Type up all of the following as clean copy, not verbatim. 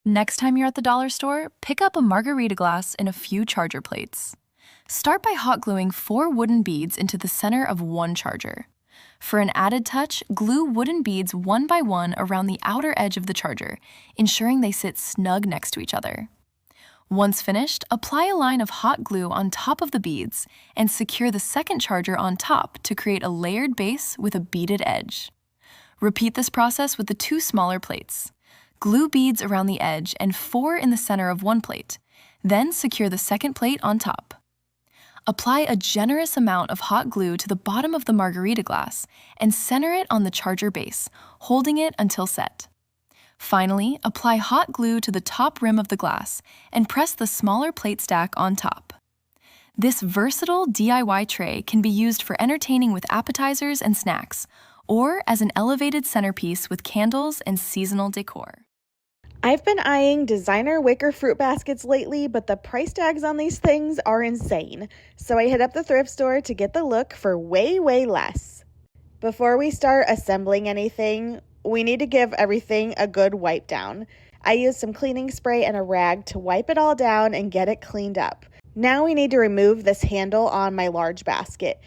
Next time you're at the dollar store, pick up a margarita glass and a few charger plates. Start by hot gluing 4 wooden beads into the center of one charger. For an added touch, glue wooden beads one by one around the outer edge of the charger, ensuring they sit snug next to each other. Once finished, apply a line of hot glue on top of the beads and secure the second charger on top to create a layered base with a beaded edge. Repeat this process with the 2 smaller plates. Glue beads around the edge and 4 in the center of one plate. Then secure the second plate on top. Apply a generous amount of hot glue to the bottom of the margarita glass and center it on the charger base, holding it until set. Finally, apply hot glue to the top rim of the glass and press the smaller plate stack on top. This versatile DIY tray can be used for entertaining with appetizers and snacks, or as an elevated centerpiece with candles and seasonal decor. I've been eyeing designer wicker fruit baskets lately, but the price tags on these things are insane. So I hit up the thrift store to get the look for way less. Before we start assembling anything, we need to give everything a good wipe down. I used some cleaning spray and a rag to wipe it all down and get it cleaned up. Now we need to remove this handle on my large basket.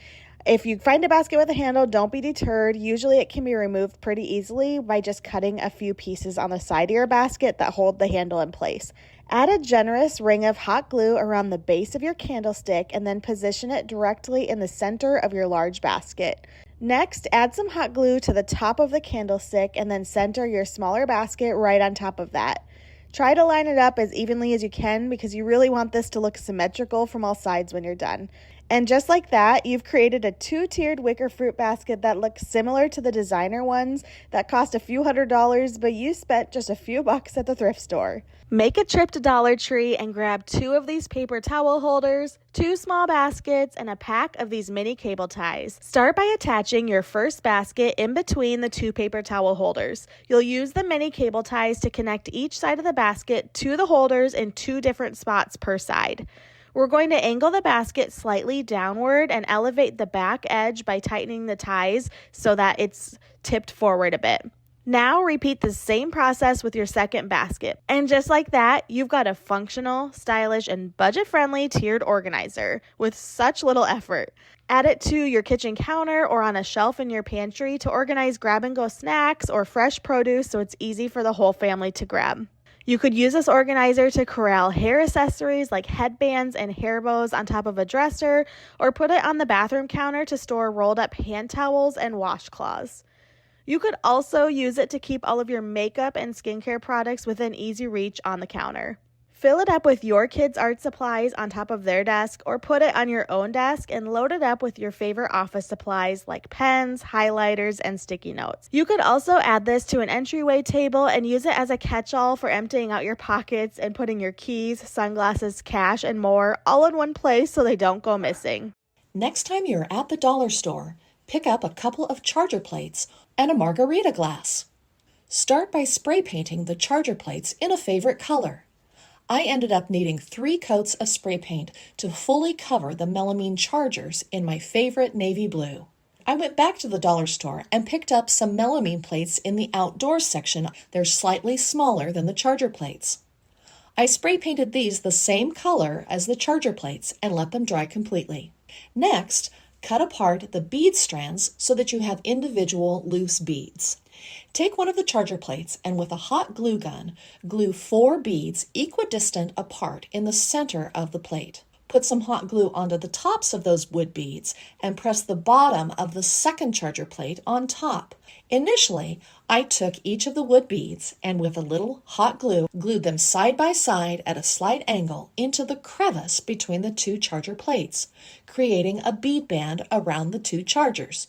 If you find a basket with a handle, don't be deterred. Usually it can be removed pretty easily by just cutting a few pieces on the side of your basket that hold the handle in place. Add a generous ring of hot glue around the base of your candlestick and then position it directly in the center of your large basket. Next, add some hot glue to the top of the candlestick and then center your smaller basket right on top of that. Try to line it up as evenly as you can because you really want this to look symmetrical from all sides when you're done. And just like that, you've created a 2-tiered wicker fruit basket that looks similar to the designer ones that cost a few $100s, but you spent just a few bucks at the thrift store. Make a trip to Dollar Tree and grab 2 of these paper towel holders, 2 small baskets, and a pack of these mini cable ties. Start by attaching your first basket in between the 2 paper towel holders. You'll use the mini cable ties to connect each side of the basket to the holders in 2 different spots per side. We're going to angle the basket slightly downward and elevate the back edge by tightening the ties so that it's tipped forward a bit. Now repeat the same process with your second basket. And just like that, you've got a functional, stylish, and budget-friendly tiered organizer with such little effort. Add it to your kitchen counter or on a shelf in your pantry to organize grab-and-go snacks or fresh produce so it's easy for the whole family to grab. You could use this organizer to corral hair accessories like headbands and hair bows on top of a dresser, or put it on the bathroom counter to store rolled up hand towels and washcloths. You could also use it to keep all of your makeup and skincare products within easy reach on the counter. Fill it up with your kids' art supplies on top of their desk, or put it on your own desk and load it up with your favorite office supplies like pens, highlighters, and sticky notes. You could also add this to an entryway table and use it as a catch-all for emptying out your pockets and putting your keys, sunglasses, cash, and more all in one place so they don't go missing. Next time you're at the dollar store, pick up a couple of charger plates and a margarita glass. Start by spray painting the charger plates in a favorite color. I ended up needing 3 coats of spray paint to fully cover the melamine chargers in my favorite navy blue. I went back to the dollar store and picked up some melamine plates in the outdoors section. They're slightly smaller than the charger plates. I spray painted these the same color as the charger plates and let them dry completely. Next, cut apart the bead strands so that you have individual loose beads. Take one of the charger plates and with a hot glue gun, glue 4 beads equidistant apart in the center of the plate. Put some hot glue onto the tops of those wood beads and press the bottom of the second charger plate on top. Initially, I took each of the wood beads and with a little hot glue, glued them side by side at a slight angle into the crevice between the 2 charger plates, creating a bead band around the 2 chargers.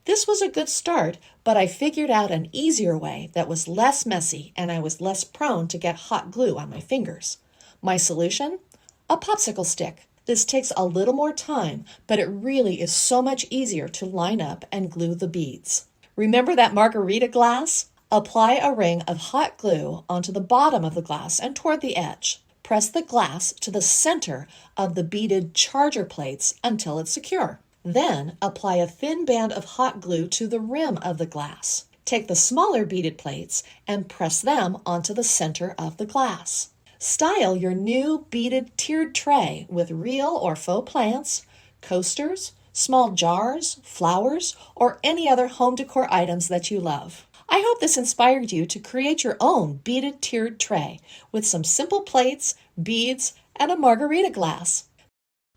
This was a good start, but I figured out an easier way that was less messy and I was less prone to get hot glue on my fingers. My solution? A popsicle stick. This takes a little more time, but it really is so much easier to line up and glue the beads. Remember that margarita glass? Apply a ring of hot glue onto the bottom of the glass and toward the edge. Press the glass to the center of the beaded charger plates until it's secure. Then apply a thin band of hot glue to the rim of the glass. Take the smaller beaded plates and press them onto the center of the glass. Style your new beaded tiered tray with real or faux plants, coasters, small jars, flowers, or any other home decor items that you love. I hope this inspired you to create your own beaded tiered tray with some simple plates, beads, and a margarita glass.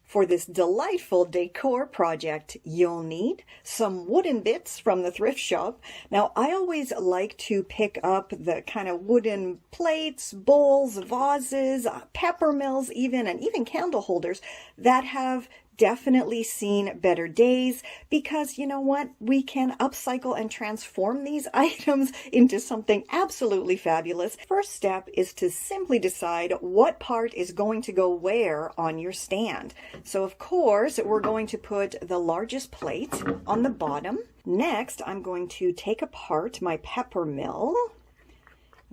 For this delightful decor project, you'll need some wooden bits from the thrift shop. Now, I always like to pick up the kind of wooden plates, bowls, vases, pepper mills even, and even candle holders that have definitely seen better days, because you know what? We can upcycle and transform these items into something absolutely fabulous. First step is to simply decide what part is going to go where on your stand. So of course, we're going to put the largest plate on the bottom. Next, I'm going to take apart my pepper mill.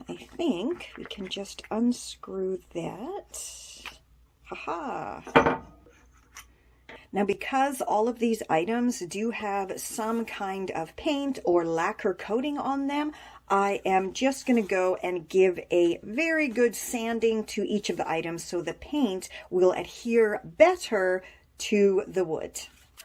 I think we can just unscrew that. Haha. Now, because all of these items do have some kind of paint or lacquer coating on them, I am just going to go and give a very good sanding to each of the items so the paint will adhere better to the wood.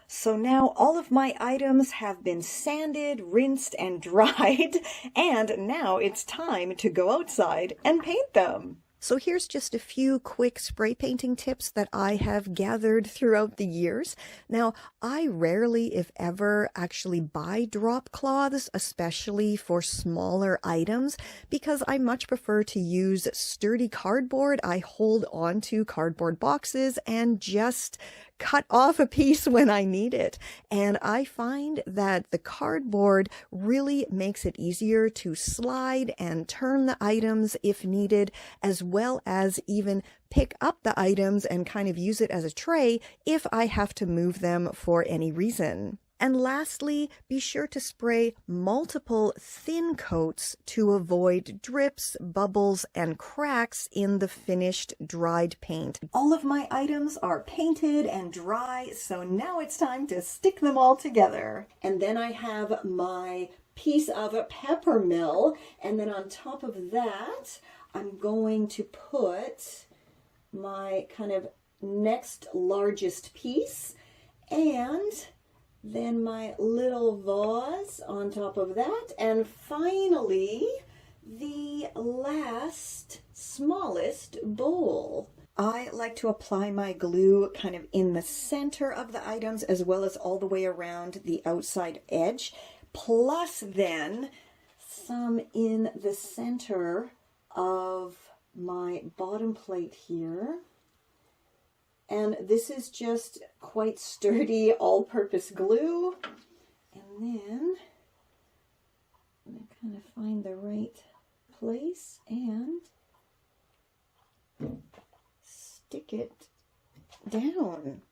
So now all of my items have been sanded, rinsed, and dried, and now it's time to go outside and paint them. So here's just a few quick spray painting tips that I have gathered throughout the years. Now, I rarely, if ever, actually buy drop cloths, especially for smaller items, because I much prefer to use sturdy cardboard. I hold on to cardboard boxes and just cut off a piece when I need it. And I find that the cardboard really makes it easier to slide and turn the items if needed, as well as even pick up the items and kind of use it as a tray if I have to move them for any reason. And lastly, be sure to spray multiple thin coats to avoid drips, bubbles, and cracks in the finished dried paint. All of my items are painted and dry, so now it's time to stick them all together. And then I have my piece of a pepper mill, and then on top of that, I'm going to put my kind of next largest piece, and then my little vase on top of that, and finally the last smallest bowl. I like to apply my glue kind of in the center of the items as well as all the way around the outside edge, plus then some in the center of my bottom plate here. And this is just quite sturdy all-purpose glue. And then I'm going to kind of find the right place and stick it down.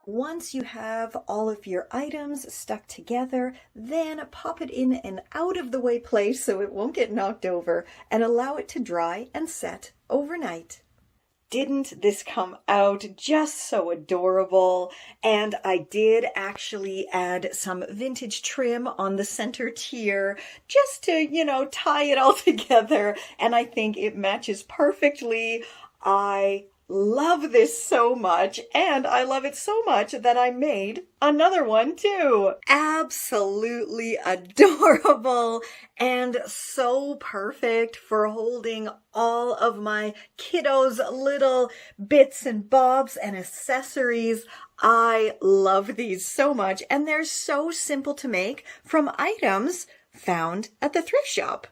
Once you have all of your items stuck together, then pop it in an out-of-the-way place so it won't get knocked over, and allow it to dry and set overnight. Didn't this come out just so adorable? And I did actually add some vintage trim on the center tier just to, tie it all together, and I think it matches perfectly. I love this so much, and I love it so much that I made another one too. Absolutely adorable and so perfect for holding all of my kiddos' little bits and bobs and accessories. I love these so much, and they're so simple to make from items found at the thrift shop.